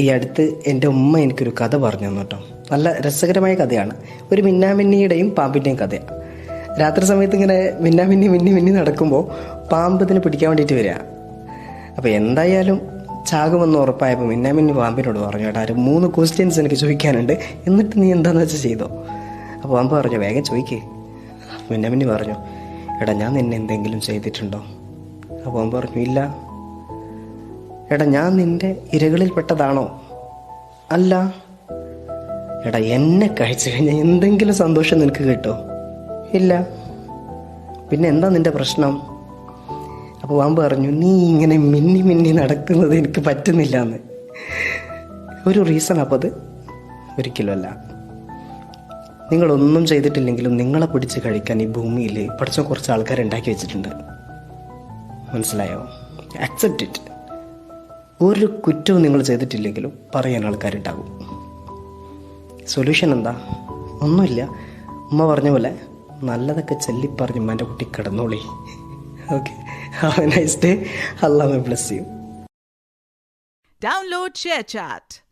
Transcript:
ഈ അടുത്ത് എൻ്റെ ഉമ്മ എനിക്കൊരു കഥ പറഞ്ഞു തന്നു കേട്ടോ. നല്ല രസകരമായ കഥയാണ്. ഒരു മിന്നാമിന്നിയുടെയും പാമ്പിൻ്റെയും കഥയാണ്. രാത്രി സമയത്ത് ഇങ്ങനെ മിന്നി നടക്കുമ്പോൾ പാമ്പ് ഇതിനെ പിടിക്കാൻ വേണ്ടിയിട്ട് വരിക. അപ്പോൾ എന്തായാലും ചാകുമെന്ന് ഉറപ്പായപ്പോൾ മിന്നാമിന്നി പാമ്പിനോട് പറഞ്ഞു, ഏട്ടാ ഒരു 3 ക്വസ്റ്റ്യൻസ് എനിക്ക് ചോദിക്കാനുണ്ട്, എന്നിട്ട് നീ എന്താണെന്ന് വെച്ചാൽ ചെയ്തോ. അപ്പോൾ പാമ്പ് പറഞ്ഞു, വേഗം ചോദിക്കേ. മിന്നാമിന്നി പറഞ്ഞു, എടാ ഞാൻ നിന്നെ എന്തെങ്കിലും ചെയ്തിട്ടുണ്ടോ? അപ്പോൾ പാമ്പ് പറഞ്ഞു, ഇല്ല. എടാ ഞാൻ നിന്റെ ഇരകളിൽ പെട്ടതാണോ? അല്ല. എടാ എന്നെ കഴിച്ചു കഴിഞ്ഞാൽ എന്തെങ്കിലും സന്തോഷം നിനക്ക് കിട്ടോ? ഇല്ല. പിന്നെ എന്താ നിന്റെ പ്രശ്നം? അപ്പോൾ പാമ്പ് പറഞ്ഞു, നീ ഇങ്ങനെ മിന്നി നടക്കുന്നത് എനിക്ക് പറ്റുന്നില്ല എന്ന്. ഒരു റീസൺ അപ്പോൾ അത് ഒരിക്കലുമല്ല. നിങ്ങളൊന്നും ചെയ്തിട്ടില്ലെങ്കിലും നിങ്ങളെ പിടിച്ച് കഴിക്കാൻ ഈ ഭൂമിയിൽ പഠിച്ച കുറച്ച് ആൾക്കാർ ഉണ്ടാക്കി വെച്ചിട്ടുണ്ട്. മനസ്സിലായോ? Accept it. ഒരു കുറ്റവും നിങ്ങൾ ചെയ്തിട്ടില്ലെങ്കിലും പറയാൻ ആൾക്കാരുണ്ടാകും. സൊല്യൂഷൻ എന്താ? ഒന്നുമില്ല. ഉമ്മ പറഞ്ഞ പോലെ നല്ലതൊക്കെ ചൊല്ലിപ്പറഞ്ഞ് ഉമ്മാൻ്റെ കുട്ടി കിടന്നോളി. Okay, have a nice day. Allah bless you. Download ShareChat.